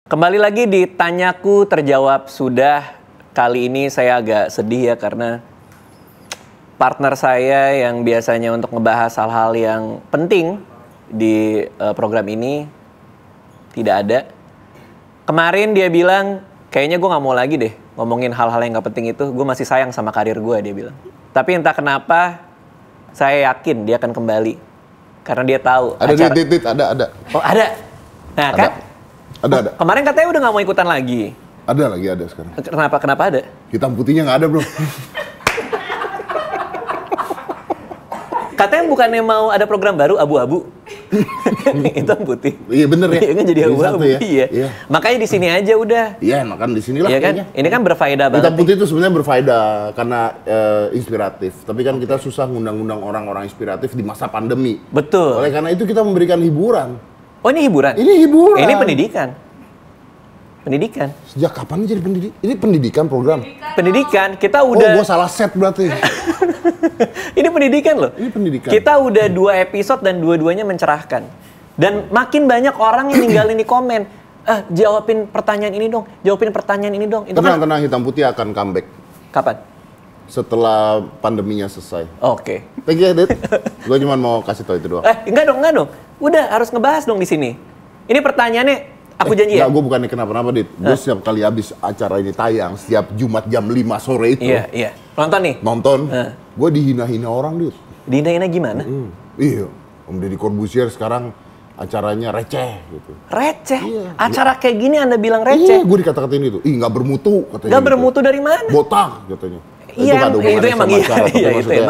Kembali lagi di Tanyaku Terjawab Sudah. Kali ini saya agak sedih ya karena partner saya yang biasanya untuk ngebahas hal-hal yang penting di program ini tidak ada. Kemarin dia bilang, kayaknya gue gak mau lagi deh ngomongin hal-hal yang gak penting itu. Gue masih sayang sama karir gue, dia bilang. Tapi entah kenapa, saya yakin dia akan kembali. Karena dia tahu. Ada. Oh ada? Nah ada. kan? Ada. Kemarin katanya udah gak mau ikutan lagi. Ada sekarang. Kenapa ada? Hitam putihnya nggak ada, bro. Katanya bukannya mau ada program baru abu-abu. Hitam putih. Iya bener ya. Iya kan jadi abu-abu. Ya? Iya. Makanya di sini aja udah. Iya, makan di sinilah iya kan? kayaknya. Ini kan berfaedah banget. Hitam putih itu sebenarnya berfaedah karena inspiratif. Tapi kan kita susah ngundang-undang orang-orang inspiratif di masa pandemi. Betul. Oleh karena itu kita memberikan hiburan. Oh ini hiburan? Ini hiburan. Ini pendidikan. Pendidikan. Sejak kapan jadi pendidikan? Ini pendidikan program? Pendidikan. Kita udah... Oh, gua salah set berarti. Ini pendidikan loh. Ini pendidikan. Kita udah 2 episode dan dua-duanya mencerahkan. Dan makin banyak orang yang ninggalin di komen. Jawabin pertanyaan ini dong. Jawabin pertanyaan ini dong. Itu tenang, hitam putih akan comeback. Kapan? Setelah pandeminya selesai. Oke. Thank you, Dit. Gue cuma mau kasih tau itu doang. Enggak dong. Udah, harus ngebahas dong di sini. Ini pertanyaannya, aku janji ya? Enggak, gue bukannya kenapa-napa, Dit. Gue setiap kali habis acara ini tayang, setiap Jumat jam 5 sore itu. Iya. Nonton nih? Nonton. Gue dihina-hina orang, Dit. Dihina-hina gimana? Iya. Om Deddy Corbuzier sekarang acaranya receh gitu. Receh? Iya. Acara kayak gini Anda bilang receh? Iya, gue dikata-katain itu. Ih, nggak bermutu katanya. Nggak bermutu dari mana? Botak katanya. Iya, itu emang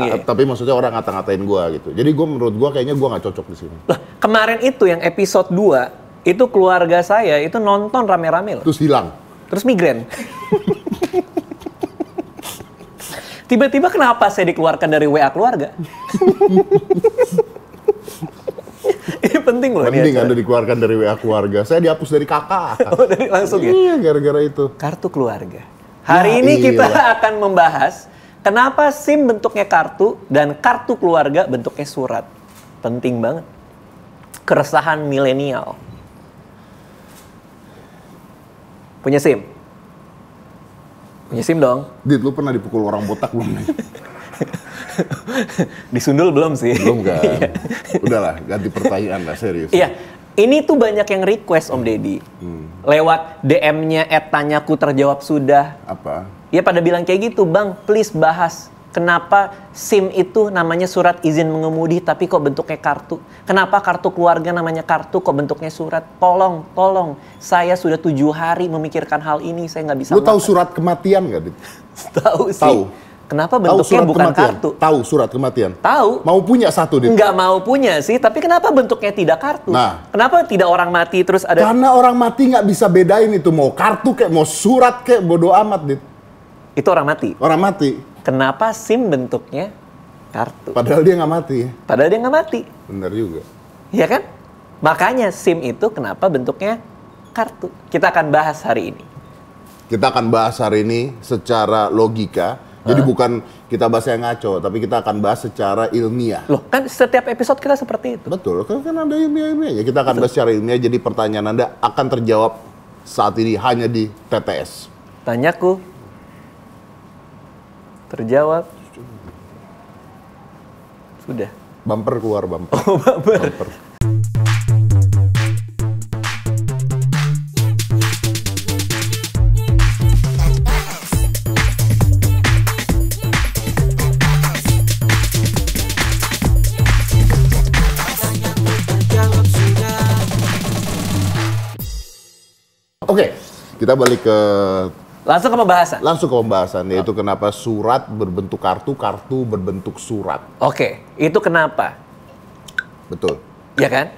iya. Tapi maksudnya orang ngata-ngatain gue gitu. Jadi gue menurut gue kayaknya gue nggak cocok di sini. Lah, kemarin itu yang episode 2, itu keluarga saya itu nonton rame-rame loh. Terus hilang. Terus migrain. Tiba-tiba kenapa saya dikeluarkan dari WA keluarga? Ini penting loh. Penting Anda dikeluarkan dari WA keluarga. Saya dihapus dari kakak. Oh, dari langsung ya? Iya, gara-gara itu. Kartu keluarga. Hari ini kita akan membahas kenapa SIM bentuknya kartu dan kartu keluarga bentuknya surat. Penting banget. Keresahan milenial. Punya SIM? Punya SIM dong? Dit, lu pernah dipukul orang botak belum nih? Disundul belum sih? Belum kan? Udahlah, ganti pertanyaan lah, serius. Iya, ini tuh banyak yang request Om Deddy. Lewat DM-nya @tanyaku terjawab sudah. Apa? Ya pada bilang kayak gitu, Bang, please bahas. Kenapa SIM itu namanya surat izin mengemudi tapi kok bentuknya kartu? Kenapa kartu keluarga namanya kartu kok bentuknya surat? Tolong. Saya sudah 7 hari memikirkan hal ini, saya nggak bisa Lu tahu surat kematian nggak, Dit? Tahu sih. Tahu. Kenapa bentuknya bukan kematian? kartu? Tahu surat kematian? Tahu. Mau punya satu, Dit? Nggak mau punya sih, tapi kenapa bentuknya tidak kartu? Nah. Kenapa tidak orang mati terus ada... Karena orang mati nggak bisa bedain itu mau kartu kayak mau surat kayak bodo amat, Dit. Itu orang mati? Orang mati. Kenapa SIM bentuknya kartu? Padahal dia nggak mati. Padahal dia nggak mati. Bener juga. Iya kan? Makanya SIM itu kenapa bentuknya kartu? Kita akan bahas hari ini. Kita akan bahas hari ini secara logika. Jadi bukan kita bahas yang ngaco, tapi kita akan bahas secara ilmiah. Loh, kan setiap episode kita seperti itu. Betul, kan ada ilmiah-ilmiahnya. Kita akan bahas secara ilmiah, jadi pertanyaan Anda akan terjawab saat ini hanya di TTS. Tanyaku terjawab sudah. Bumper keluar, bumper. Oh, bumper. Oke, kita balik ke Langsung ke pembahasan. Yaitu kenapa surat berbentuk kartu, kartu berbentuk surat. Oke, itu kenapa? Betul. Ya kan?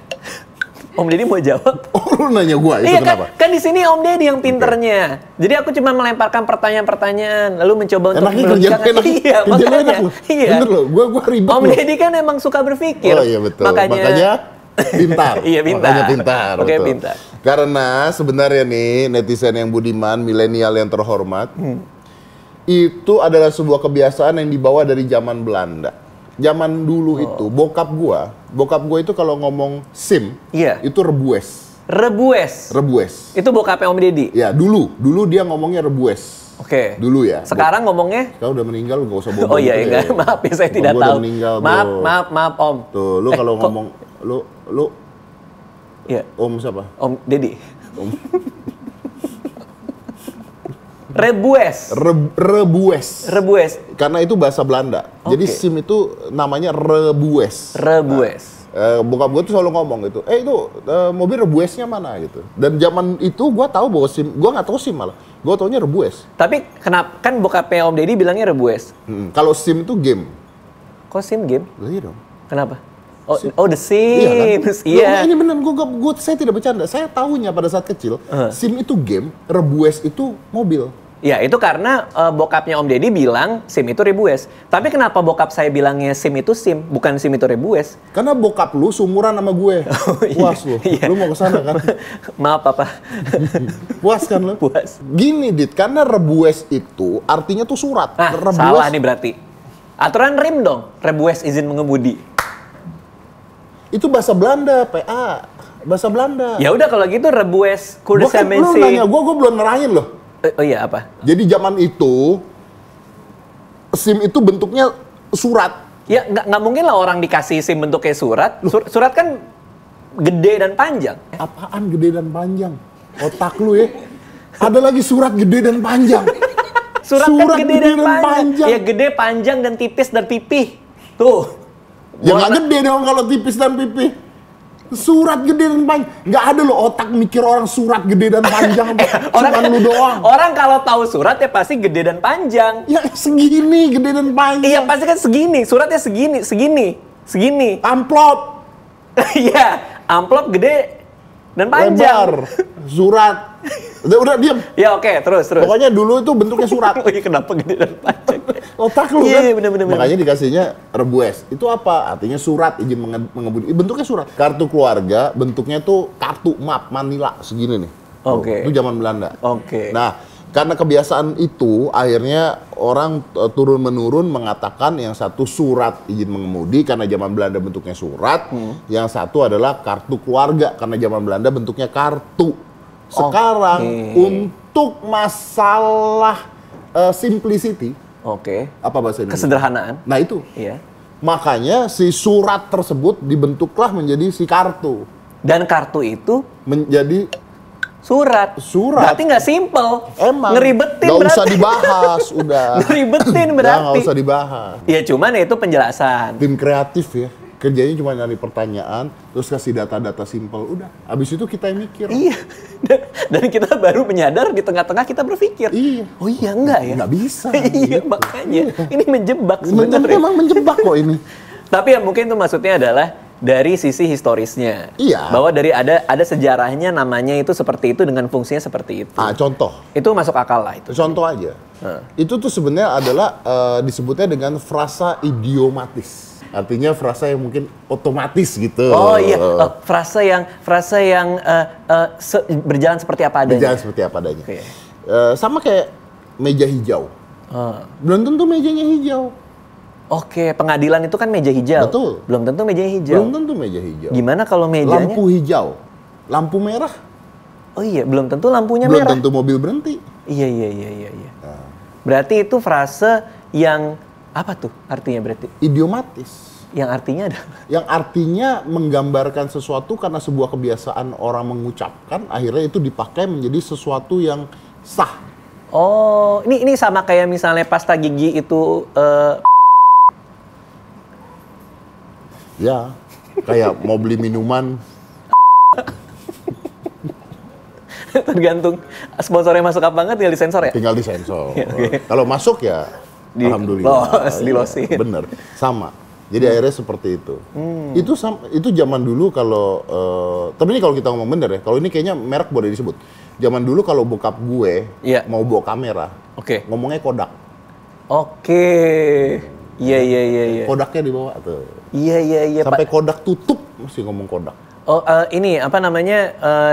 Om Deddy mau jawab? Oh, lu nanya gua, itu iya, kenapa? Kan di sini Om Deddy yang pinternya. Jadi aku cuma melemparkan pertanyaan-pertanyaan, lalu mencoba untuk meluruskan. Iya, makanya. Iya. Bener loh, gua ribet. Om Deddy kan emang suka berpikir. Oh iya betul. Makanya pintar. Iya, pintar. Makanya pintar. Oke, betul. pintar. Karena sebenarnya nih netizen yang budiman, milenial yang terhormat, itu adalah sebuah kebiasaan yang dibawa dari zaman Belanda. Zaman dulu itu bokap gua itu kalau ngomong SIM, itu rebues. Rebues. Itu bokapnya Om Deddy? Ya, dulu dia ngomongnya Rebues. Oke. Dulu ya. Sekarang ngomongnya? Kau udah meninggal, nggak usah bohong. Oh iya, enggak. Maaf ya, saya tidak tahu. Udah meninggal, maaf Om. Tuh, lu kalau ngomong, lu Iya. Om siapa? Om Deddy. Om. Rebues. Karena itu bahasa Belanda. Jadi SIM itu namanya Rebues. Bokap gue tuh selalu ngomong gitu, itu mobil Rebuesnya mana gitu. Dan zaman itu gue tahu bahwa SIM, gue nggak tahu SIM malah. Gue taunya Rebues. Tapi kenapa kan bokapnya Om Deddy bilangnya Rebues? Kalau SIM itu game. Kok SIM game? Iya dong. Kenapa? Oh, The Sims. Iya. Ini benar, saya tidak bercanda. Saya tahunya pada saat kecil, SIM itu game, Rebues itu mobil. Ya, itu karena bokapnya Om Deddy bilang SIM itu Rebues. Tapi kenapa bokap saya bilangnya SIM itu SIM, bukan SIM itu Rebues? Karena bokap lu seumuran sama gue. Puas lu. Iya. Lu mau kesana kan? Maaf, Papa. Puas kan lu? Puas. Gini, Dit. Karena Rebues itu artinya tuh surat. Nah, salah nih berarti. Aturan RIM dong. Rebues izin mengemudi. Itu bahasa Belanda, PA. Bahasa Belanda. Ya udah kalau gitu Rebues Lu nanya gue belum nerahin loh. Oh iya, apa? Jadi zaman itu SIM itu bentuknya surat. Ya nggak mungkin lah orang dikasih SIM bentuknya surat. Surat kan gede dan panjang. Apaan gede dan panjang? Otak lu ya. Ada lagi surat gede dan panjang. Surat kan gede dan panjang. Ya gede, panjang, dan tipis dan pipih. Tuh. Ya nggak gede dong kalau tipis dan pipih. Surat gede dan panjang. Nggak ada loh otak mikir orang surat gede dan panjang. Cuman lu doang. Orang kalau tahu surat ya pasti gede dan panjang. Ya segini gede dan panjang. Iya pasti kan segini. Suratnya segini. Amplop. Iya, amplop gede dan panjang. Lebar. Surat. Udah diam. Ya oke, terus. Pokoknya dulu itu bentuknya surat. Oh iya, kenapa gede dan panjang? Otak lu kan? Iya, bener. Makanya dikasihnya Rebues. Itu apa? Artinya surat izin mengemudi. Bentuknya surat. Kartu keluarga bentuknya tuh kartu map Manila segini nih. Oke. Itu zaman Belanda. Oke. Nah, karena kebiasaan itu akhirnya orang turun menurun mengatakan yang satu surat izin mengemudi karena zaman Belanda bentuknya surat, yang satu adalah kartu keluarga karena zaman Belanda bentuknya kartu. Sekarang untuk masalah simplicity, apa bahasa Indonesia? Kesederhanaan. Nah itu. Iya. Makanya si surat tersebut dibentuklah menjadi si kartu. Dan kartu itu menjadi surat. Berarti nggak simple. Emang. Ngeribetin berarti. Gak usah berarti. dibahas, udah. Ngeribetin berarti. Nggak usah dibahas. Ya cuman itu penjelasan. Tim kreatif ya. Kerjanya cuma nyari pertanyaan, terus kasih data-data simple, udah. Abis itu kita yang mikir. Iya. Dan kita baru menyadar di tengah-tengah kita berpikir. Iya. Oh iya, enggak ya? Nggak bisa. Iya, gitu. makanya. Ini menjebak sebenarnya. Memang menjebak kok ini. Tapi ya mungkin itu maksudnya adalah dari sisi historisnya. Iya. Bahwa dari ada sejarahnya namanya itu seperti itu dengan fungsinya seperti itu. Contoh. Itu masuk akal lah itu. Contoh aja. Itu tuh sebenarnya adalah disebutnya dengan frasa idiomatis. Artinya frasa yang mungkin otomatis gitu. Oh iya, frasa yang berjalan seperti apa adanya. Berjalan seperti apa adanya. Okay. Sama kayak meja hijau. Belum tentu mejanya hijau. Oke, pengadilan itu kan meja hijau. Betul. Belum tentu mejanya hijau. Belum tentu meja hijau. Gimana kalau mejanya? Lampu hijau, lampu merah. Oh iya, belum tentu lampunya belum merah. Belum tentu mobil berhenti. Iya. Berarti itu frase yang apa tuh artinya berarti? Idiomatis. Yang artinya ada? Yang artinya menggambarkan sesuatu karena sebuah kebiasaan orang mengucapkan, akhirnya itu dipakai menjadi sesuatu yang sah. Oh, ini sama kayak misalnya pasta gigi itu ya, kayak mau beli minuman. Tergantung sponsornya masuk apa enggak tinggal disensor ya? Tinggal disensor. Kalau masuk ya alhamdulillah. Dilosin. Bener, sama. Jadi akhirnya seperti itu. Itu zaman dulu kalau, tapi ini kalau kita ngomong bener ya, kalau ini kayaknya merek boleh disebut. Zaman dulu kalau bokap gue mau bawa kamera, ngomongnya Kodak. Iya. Kodaknya dibawa tuh. Iya. Sampai Kodak tutup mesti ngomong Kodak. Oh, ini apa namanya?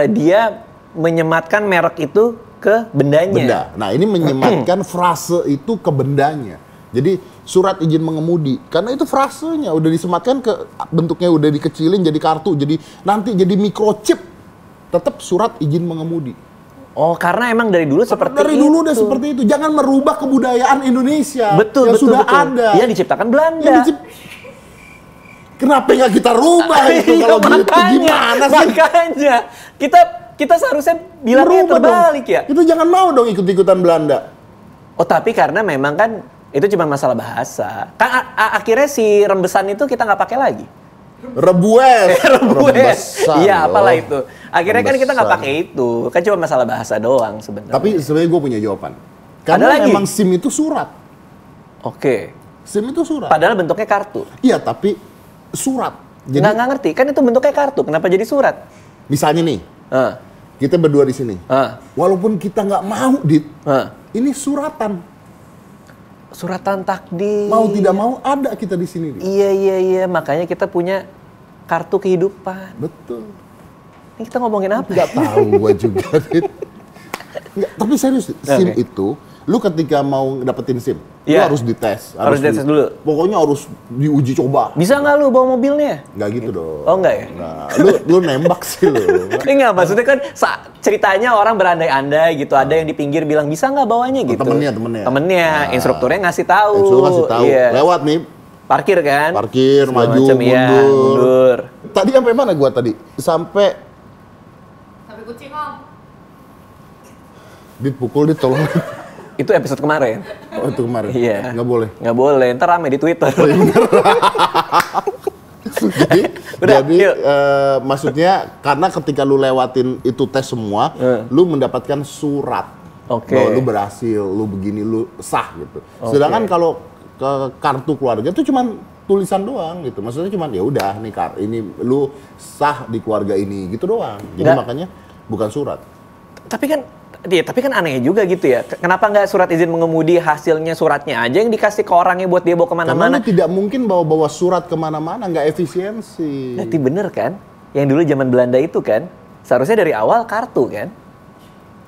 Dia menyematkan merek itu ke bendanya. Benda. Nah, ini menyematkan frase itu ke bendanya. Jadi surat izin mengemudi, karena itu frasenya udah disematkan ke bentuknya udah dikecilin jadi kartu, jadi nanti jadi microchip. tetap surat izin mengemudi. Oh, karena emang dari dulu seperti Dari itu. dulu udah seperti itu. Jangan merubah kebudayaan Indonesia Betul, yang betul, sudah betul. ada. Yang diciptakan Belanda. Kenapa nggak kita rubah itu kalau gitu? Gimana sih? Makanya kita seharusnya bilangnya Merubah terbalik dong. ya. Itu jangan mau dong ikut-ikutan Belanda. Oh, tapi karena memang kan itu cuma masalah bahasa. Kan akhirnya si rembesan itu kita nggak pakai lagi. Rebues. Rebues. Iya, loh. apalah itu. Akhirnya kan kita nggak Rembesan. pakai itu. Kan cuma masalah bahasa doang sebenarnya. Tapi sebenarnya gue punya jawaban. Karena lagi? memang SIM itu surat. Oke. SIM itu surat. Padahal bentuknya kartu. Iya, tapi surat. Jadi Nggak ngerti. Kan itu bentuknya kartu. Kenapa jadi surat? misalnya nih, Ah, kita berdua di sini. ah, Walaupun kita nggak mau, Dit, ah. ini suratan. Suratan takdir. Mau tidak mau ada kita di sini. Dit. Iya. Makanya kita punya kartu kehidupan. Betul. Ini kita ngomongin apa? Nggak tahu gua juga, Dit. Nggak, tapi serius, SIM Oke. itu, lu ketika mau dapetin SIM, lu Iya. harus dites. Harus dites dulu. Pokoknya harus diuji coba. Bisa nggak lu bawa mobilnya? Nggak gitu dong. Oh, nggak ya? Nah, lu nembak sih lu. Enggak, maksudnya kan ceritanya orang berandai-andai gitu. Ada yang di pinggir bilang bisa nggak bawanya gitu. Temennya. Nah. Instrukturnya ngasih tahu. Itu kasih tahu. Iya. Lewat nih, Parkir kan? parkir, Segala maju, macem, iya, mundur. Tadi sampai mana gua tadi? Sampai kucing om. dipukul, ditolong. Itu episode kemarin. Oh, itu kemarin. Iya. Nggak boleh. Nggak boleh. Ntar rame di Twitter. jadi, Udah, jadi yuk. maksudnya karena ketika lu lewatin itu tes semua, lu mendapatkan surat Oke. bahwa lu berhasil, lu begini, lu sah gitu. Oke. Sedangkan kalau ke kartu keluarga itu cuman tulisan doang gitu. Maksudnya cuman ya udah nih ini lu sah di keluarga ini gitu doang. Jadi Nggak. makanya bukan surat. Tapi kan aneh juga gitu ya. Kenapa nggak surat izin mengemudi hasilnya suratnya aja yang dikasih ke orangnya buat dia bawa Karena kemana-mana? lu tidak mungkin bawa-bawa surat kemana-mana, nggak efisiensi. Berarti bener kan? Yang dulu zaman Belanda itu kan, seharusnya dari awal kartu kan?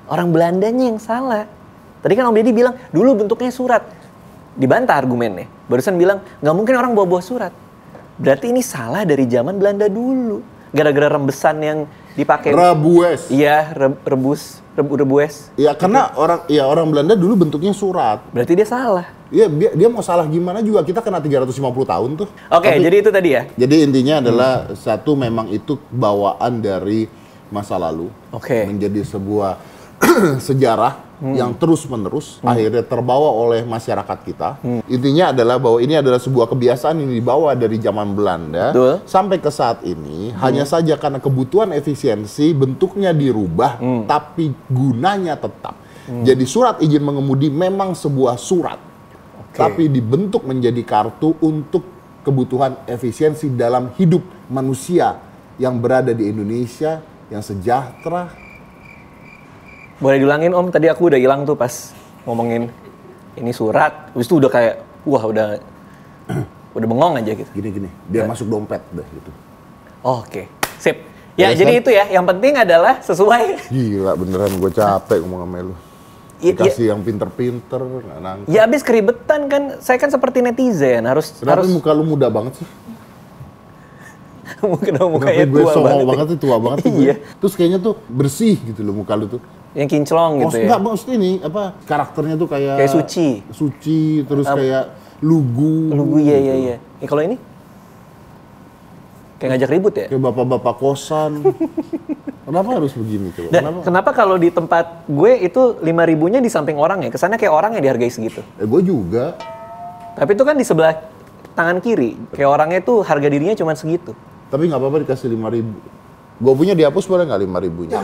Orang Belandanya yang salah. Tadi kan Om Deddy bilang, dulu bentuknya surat. Dibantah argumennya. Barusan bilang, nggak mungkin orang bawa-bawa surat. Berarti ini salah dari zaman Belanda dulu. Gara-gara rembesan yang dipakai. Rebues. Iya, rebues. Ya karena orang Belanda dulu bentuknya surat. Berarti dia salah. Iya, dia mau salah gimana juga, kita kena 350 tahun tuh. Oke, Tapi- jadi itu tadi ya? Jadi intinya adalah satu, memang itu bawaan dari masa lalu. Oke. Menjadi sebuah sejarah yang terus-menerus akhirnya terbawa oleh masyarakat kita. Intinya adalah bahwa ini adalah sebuah kebiasaan yang dibawa dari zaman Belanda Betul. sampai ke saat ini. Hanya saja karena kebutuhan efisiensi bentuknya dirubah, tapi gunanya tetap. Jadi surat izin mengemudi memang sebuah surat, tapi dibentuk menjadi kartu untuk kebutuhan efisiensi dalam hidup manusia yang berada di Indonesia yang sejahtera. Boleh diulangin Om, tadi aku udah hilang tuh pas ngomongin ini surat. Habis itu udah kayak, wah udah bengong aja gitu. Gini, biar masuk dompet dah gitu. Oke, sip. Ya, Beres jadi kan? itu ya, yang penting adalah sesuai. Gila beneran, gue capek ngomong sama lu. Iya, Dikasih yang pinter-pinter, nggak nangkep. Ya abis keribetan kan, saya kan seperti netizen, harus Kenapa muka lu muda banget sih? mukanya Kenapa gue tua songong banget. banget sih, tua banget sih gue. Iya. Terus kayaknya tuh bersih gitu loh muka lu tuh. Yang kinclong gitu ya. Enggak, maksud ini apa karakternya tuh kayak Kayak suci. Suci, terus kayak lugu. Lugu, iya. Kalau ini? Kayak ngajak ribut ya? Kayak bapak-bapak kosan. Kenapa harus begini coba? Dan kenapa kalau di tempat gue itu 5.000-nya di samping orang ya? Kesannya kayak orang yang dihargai segitu. Gue juga. Tapi itu kan di sebelah tangan kiri. Kayak orangnya tuh harga dirinya cuma segitu. Tapi nggak apa-apa dikasih 5.000. Gue punya dihapus boleh nggak 5.000-nya?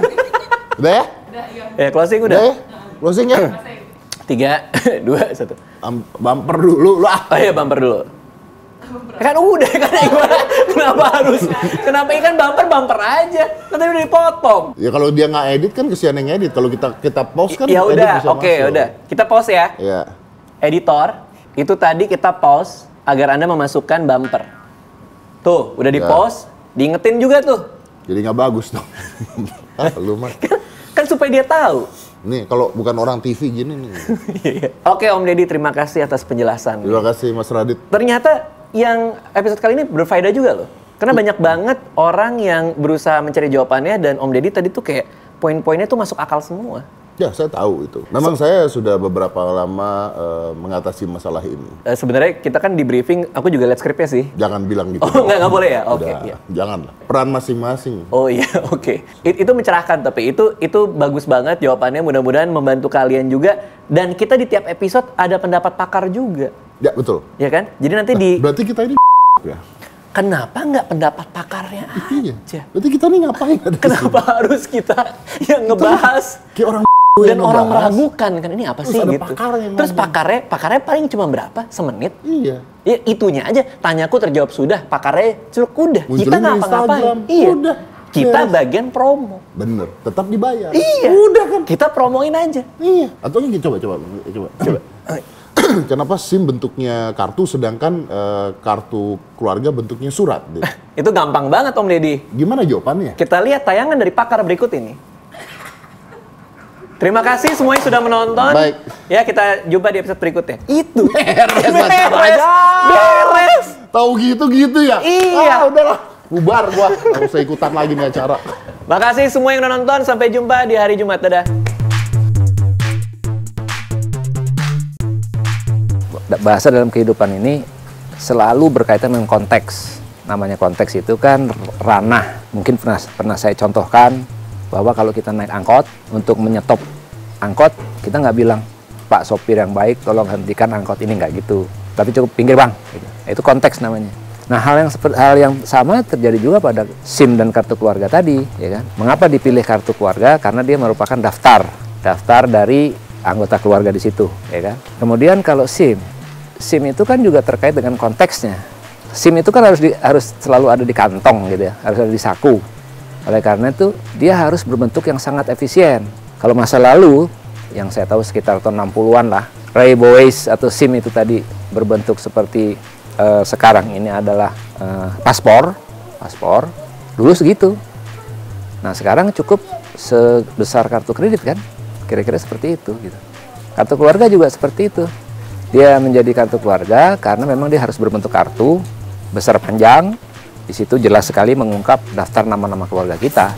Udah ya? Udah, iya. Ya, closing Udah udah. ya? Closing ya? 3, 2, 1. Bumper dulu lah. Oh iya, bumper dulu. Kan udah, kan gimana? Kenapa ikan bumper aja? Kan tadi udah dipotong. Ya kalau dia nggak edit kan kesian yang edit. Kalau kita post kan Ya edit udah, bisa oke, masuk. udah. Kita pause ya. Ya. Editor, itu tadi kita pause agar Anda memasukkan bumper. Tuh, udah di Ya. pause, diingetin juga tuh. Jadi nggak bagus dong. Lu mah. Kan supaya dia tahu. Nih kalau bukan orang TV gini nih. Oke Om Deddy, terima kasih atas penjelasan. Terima kasih Mas Radit. Ternyata yang episode kali ini berfaedah juga loh. Karena banyak banget orang yang berusaha mencari jawabannya dan Om Deddy tadi tuh kayak poin-poinnya tuh masuk akal semua. Ya, saya tahu itu. Memang saya sudah beberapa lama mengatasi masalah ini. Sebenarnya kita kan di briefing, aku juga lihat skripnya sih. Jangan bilang gitu. Oh, nggak boleh ya? Oke. Udah, Iya. Jangan lah. Peran masing-masing. Oh iya, oke. Itu mencerahkan, tapi itu bagus banget jawabannya. Mudah-mudahan membantu kalian juga. Dan kita di tiap episode ada pendapat pakar juga. Ya, betul. Ya kan? Jadi nanti Berarti kita ini ya? Kenapa nggak pendapat pakarnya Iya. aja? Berarti kita ini ngapain? Kenapa harus kita yang ngebahas? Kayak orang Dan yang orang ngebahas. meragukan kan ini apa Terus sih ada gitu. pakar yang Terus ngomong. pakarnya paling cuma berapa? Semenit? Iya. Ya itunya aja. Tanyaku terjawab sudah, pakarnya curug udah. Munculin Kita di ngapa-ngapain? Instagram. Iya. Udah. Kita Beres. bagian promo. Bener. Tetap dibayar. Iya. Udah kan. Kita promoin aja. Iya. Atau ini coba. Kenapa SIM bentuknya kartu sedangkan kartu keluarga bentuknya surat? Deh? Itu gampang banget Om Deddy. Gimana jawabannya? Kita lihat tayangan dari pakar berikut ini. Terima kasih semuanya sudah menonton. Baik. Ya, kita jumpa di episode berikutnya. Itu. Beres. Tahu gitu ya? Iya. Udahlah. Bubar gua. Nggak usah ikutan lagi nih acara. Makasih semua yang udah nonton. Sampai jumpa di hari Jumat. Dadah. Bahasa dalam kehidupan ini selalu berkaitan dengan konteks. Namanya konteks itu kan ranah. Mungkin pernah saya contohkan bahwa kalau kita naik angkot, untuk menyetop angkot, kita nggak bilang, Pak sopir yang baik, tolong hentikan angkot ini, nggak gitu. Tapi cukup pinggir bang. Gitu. Itu konteks namanya. Nah, hal yang sama terjadi juga pada SIM dan kartu keluarga tadi, ya kan? Mengapa dipilih kartu keluarga? Karena dia merupakan daftar dari anggota keluarga di situ, ya kan? Kemudian kalau SIM itu kan juga terkait dengan konteksnya. SIM itu kan harus selalu ada di kantong gitu ya, harus ada di saku. Oleh karena itu dia harus berbentuk yang sangat efisien. Kalau masa lalu yang saya tahu sekitar tahun 60-an lah, Rainbow Waste atau SIM itu tadi berbentuk seperti sekarang ini adalah paspor dulu segitu. Nah sekarang cukup sebesar kartu kredit kan, kira-kira seperti itu gitu. Kartu keluarga juga seperti itu. Dia menjadi kartu keluarga karena memang dia harus berbentuk kartu besar panjang. Di situ jelas sekali mengungkap daftar nama-nama keluarga kita.